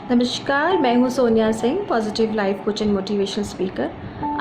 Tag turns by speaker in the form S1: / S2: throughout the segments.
S1: नमस्कार, मैं हूँ Sonia Singh, positive life coach and motivational speaker.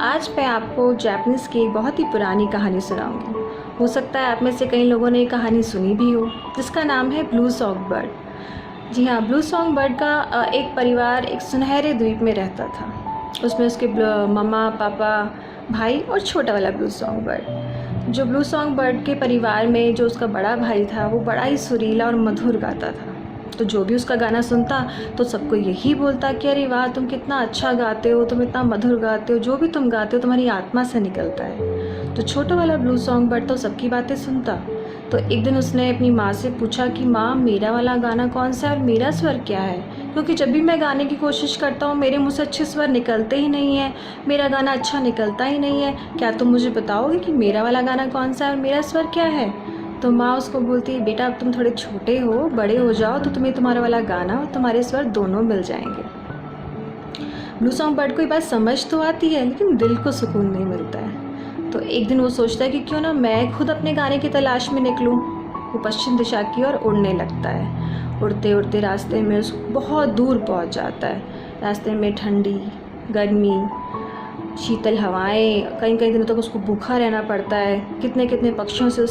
S1: आज मैं आपको जापानीज़ की एक बहुत ही पुरानी कहानी सुनाऊंगी। हो सकता है आप में से कई लोगों ने ये कहानी सुनी भी हो, जिसका नाम है ब्लू सॉन्ग बर्ड। जी हाँ, ब्लू सॉन्ग बर्ड का एक परिवार एक सुनहरे द्वीप में रहता था। उसमें उसके मम्मा, पापा, भाई और छोटा वाला ब्लू सॉन्ग बर्ड। जो ब्लू सॉन्ग बर्ड के परिवार में जो उसका बड़ा भाई था, वो बड़ा ही सुरीला और मधुर गाता था। तो जो भी उसका गाना सुनता तो सबको यही बोलता कि अरे वाह, तुम कितना अच्छा गाते हो, तुम इतना मधुर गाते हो, जो भी तुम गाते हो तुम्हारी आत्मा से निकलता है। तो छोटा वाला ब्लू सॉन्ग बर्ड तो सबकी बातें सुनता। तो एक दिन उसने अपनी माँ से पूछा कि माँ, मेरा वाला गाना कौन सा है और मेरा स्वर क्या है, क्योंकि जब भी मैं गाने की कोशिश करता हूँ मेरे मुँह से अच्छे स्वर निकलते ही नहीं है, मेरा गाना अच्छा निकलता ही नहीं है। क्या तुम मुझे बताओगे कि मेरा वाला गाना कौन सा है और मेरा स्वर क्या है? तो माँ उसको बोलती है, बेटा अब तुम थोड़े छोटे हो, बड़े हो जाओ तो तुम्हें तुम्हारा वाला गाना और तुम्हारे स्वर दोनों मिल जाएंगे। ब्लू सॉन्ग बर्ड को ये बात समझ तो आती है, लेकिन दिल को सुकून नहीं मिलता है। तो एक दिन वो सोचता है कि क्यों ना मैं खुद अपने गाने की तलाश में निकलूं। वो पश्चिम दिशा की ओर उड़ने लगता है। उड़ते उड़ते रास्ते में उसको बहुत दूर पहुंच जाता है। रास्ते में ठंडी, गर्मी, शीतल हवाएं, कई कई दिनों तक उसको भूखा रहना पड़ता है। कितने कितने पक्षियों से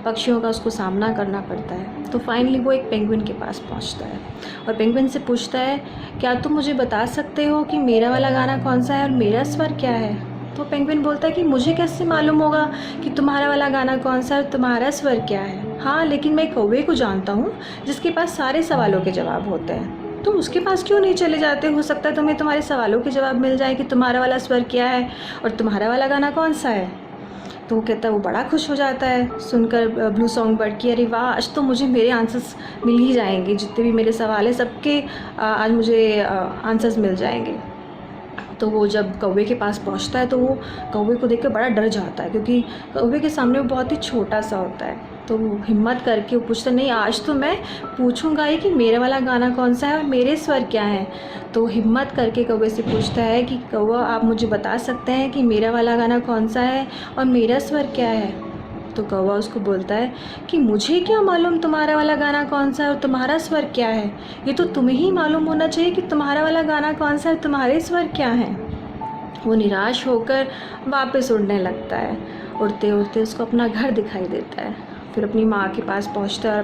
S1: पक्षियों का उसको सामना करना पड़ता है। तो फाइनली वो एक पेंगुइन के पास पहुंचता है और पेंगुइन से पूछता है, क्या तुम मुझे बता सकते हो कि मेरा वाला गाना कौन सा है और मेरा स्वर क्या है? तो पेंगुइन बोलता है कि मुझे कैसे मालूम होगा कि तुम्हारा वाला गाना कौन सा है और तुम्हारा स्वर क्या है? हाँ, लेकिन मैं कौवे को जानता हूँ जिसके पास सारे सवालों के जवाब होते हैं। तुम उसके पास क्यों नहीं चले जाते? हो सकता है तुम्हें तुम्हारे सवालों के जवाब मिल जाए कि तुम्हारा वाला स्वर क्या है और तुम्हारा वाला गाना कौन सा है। तो वो कहता है, वो बड़ा खुश हो जाता है सुनकर ब्लू सॉन्ग बर्ड की, अरे वाह, आज तो मुझे मेरे आंसर्स मिल ही जाएंगे, जितने भी मेरे सवाल हैं सबके आज मुझे आंसर्स मिल जाएंगे। तो वो जब कौवे के पास पहुंचता है तो वो कौवे को देख कर बड़ा डर जाता है, क्योंकि कौवे के सामने वो बहुत ही छोटा सा होता है। तो वो हिम्मत करके वो पूछता, नहीं, आज तो मैं पूछूंगा ही कि मेरा वाला गाना कौन सा है और मेरे स्वर क्या हैं। तो हिम्मत करके कौवे से पूछता है कि कौवा, आप मुझे बता सकते हैं कि मेरा वाला गाना कौन सा है और मेरा स्वर क्या है? तो कौवा उसको बोलता है कि मुझे क्या मालूम तुम्हारा वाला गाना कौन सा है और तुम्हारा स्वर क्या है, ये तो तुम्हें ही मालूम होना चाहिए कि तुम्हारा वाला गाना कौन सा है और तुम्हारे स्वर क्या हैं। वो निराश होकर वापस उड़ने लगता है। उड़ते उड़ते उसको अपना घर दिखाई देता है। फिर अपनी माँ के पास पहुँचता है और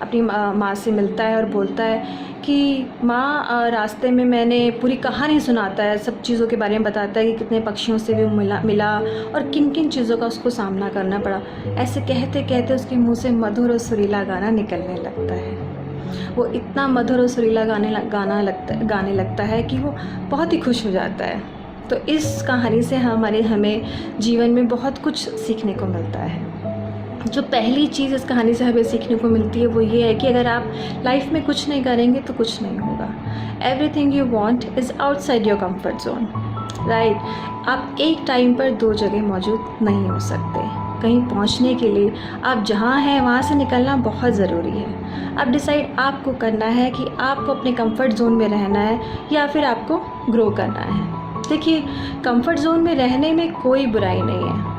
S1: अपनी माँ से मिलता है और बोलता है कि माँ, रास्ते में मैंने पूरी कहानी सुनाता है, सब चीज़ों के बारे में बताता है कि कितने पक्षियों से भी मिला और किन किन चीज़ों का उसको सामना करना पड़ा। ऐसे कहते कहते उसके मुँह से मधुर और सुरीला गाना निकलने लगता है। वो इतना मधुर और सुरीला गाने लगता है कि वो बहुत ही खुश हो जाता है। तो इस कहानी से हमें जीवन में बहुत कुछ सीखने को मिलता है। जो पहली चीज़ इस कहानी से हमें सीखने को मिलती है वो ये है कि अगर आप लाइफ में कुछ नहीं करेंगे तो कुछ नहीं होगा। Everything you want is outside your comfort zone, right. आप एक टाइम पर दो जगह मौजूद नहीं हो सकते। कहीं पहुंचने के लिए आप जहां हैं वहां से निकलना बहुत ज़रूरी है। अब डिसाइड आपको करना है कि आपको अपने कंफर्ट जोन में रहना है या फिर आपको ग्रो करना है। देखिए, कंफर्ट जोन में रहने में कोई बुराई नहीं है।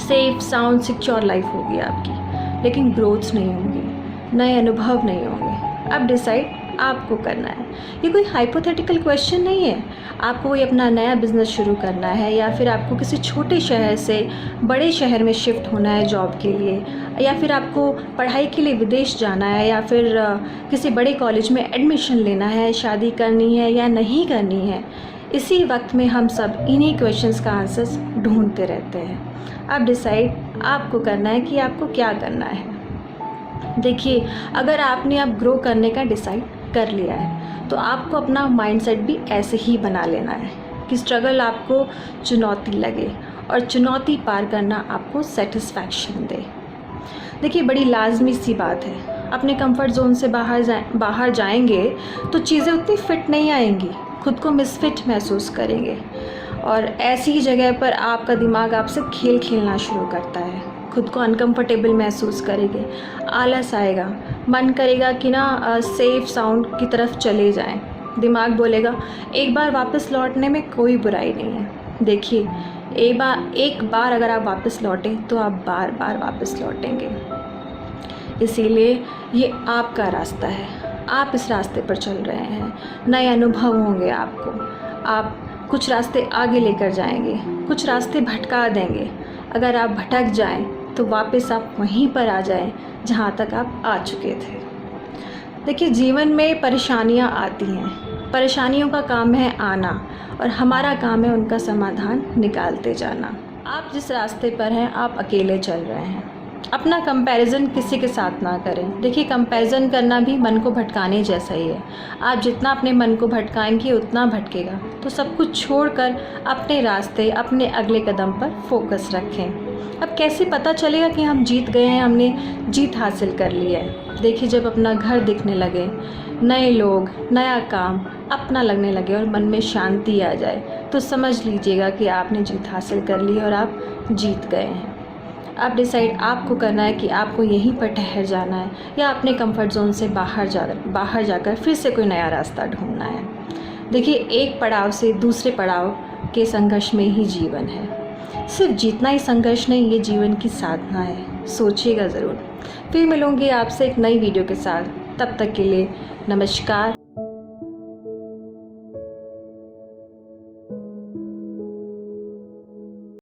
S1: सेफ, साउंड, सिक्योर लाइफ होगी आपकी, लेकिन ग्रोथ नहीं होगी, नए अनुभव नहीं होंगे। अब डिसाइड आपको करना है। ये कोई हाइपोथेटिकल क्वेश्चन नहीं है। आपको कोई अपना नया बिजनेस शुरू करना है या फिर आपको किसी छोटे शहर से बड़े शहर में शिफ्ट होना है जॉब के लिए, या फिर आपको पढ़ाई के लिए विदेश जाना है, या फिर किसी बड़े कॉलेज में एडमिशन लेना है, शादी करनी है या नहीं करनी है। इसी वक्त में हम सब इन्हीं क्वेश्चंस का आंसर्स ढूंढते रहते हैं। अब डिसाइड आपको करना है कि आपको क्या करना है। देखिए, अगर आपने अब ग्रो करने का डिसाइड कर लिया है तो आपको अपना माइंडसेट भी ऐसे ही बना लेना है कि स्ट्रगल आपको चुनौती लगे और चुनौती पार करना आपको सेटिस्फैक्शन दे। देखिए, बड़ी लाजमी सी बात है, अपने कंफर्ट जोन से बाहर जाएंगे तो चीज़ें उतनी फिट नहीं आएंगी, खुद को मिसफिट महसूस करेंगे और ऐसी ही जगह पर आपका दिमाग आपसे खेल खेलना शुरू करता है। खुद को अनकंफर्टेबल महसूस करेंगे, आलस आएगा, मन करेगा कि ना सेफ साउंड की तरफ चले जाएं। दिमाग बोलेगा एक बार वापस लौटने में कोई बुराई नहीं है। देखिए, एक बार अगर आप वापस लौटें तो आप बार बार वापस लौटेंगे। इसीलिए ये आपका रास्ता है, आप इस रास्ते पर चल रहे हैं, नए अनुभव होंगे आपको, आप कुछ रास्ते आगे लेकर जाएंगे, कुछ रास्ते भटका देंगे। अगर आप भटक जाएं तो वापस आप वहीं पर आ जाएं जहां तक आप आ चुके थे। देखिए, जीवन में परेशानियां आती हैं, परेशानियों का काम है आना और हमारा काम है उनका समाधान निकालते जाना। आप जिस रास्ते पर हैं आप अकेले चल रहे हैं। अपना कंपैरिजन किसी के साथ ना करें। देखिए, कंपैरिजन करना भी मन को भटकाने जैसा ही है। आप जितना अपने मन को भटकाएंगे उतना भटकेगा। तो सब कुछ छोड़कर अपने रास्ते, अपने अगले कदम पर फोकस रखें। अब कैसे पता चलेगा कि हम जीत गए हैं, हमने जीत हासिल कर ली है? देखिए, जब अपना घर दिखने लगे, नए लोग, नया काम अपना लगने लगे और मन में शांति आ जाए, तो समझ लीजिएगा कि आपने जीत हासिल कर ली और आप जीत गए हैं। आप डिसाइड आपको करना है कि आपको यहीं पर ठहर जाना है या अपने कंफर्ट जोन से बाहर जाकर फिर से कोई नया रास्ता ढूंढना है। देखिए, एक पड़ाव से दूसरे पड़ाव के संघर्ष में ही जीवन है। सिर्फ जीतना ही संघर्ष नहीं, ये जीवन की साधना है। सोचिएगा ज़रूर। फिर मिलूँगी आपसे एक नई वीडियो के साथ। तब तक के लिए नमस्कार।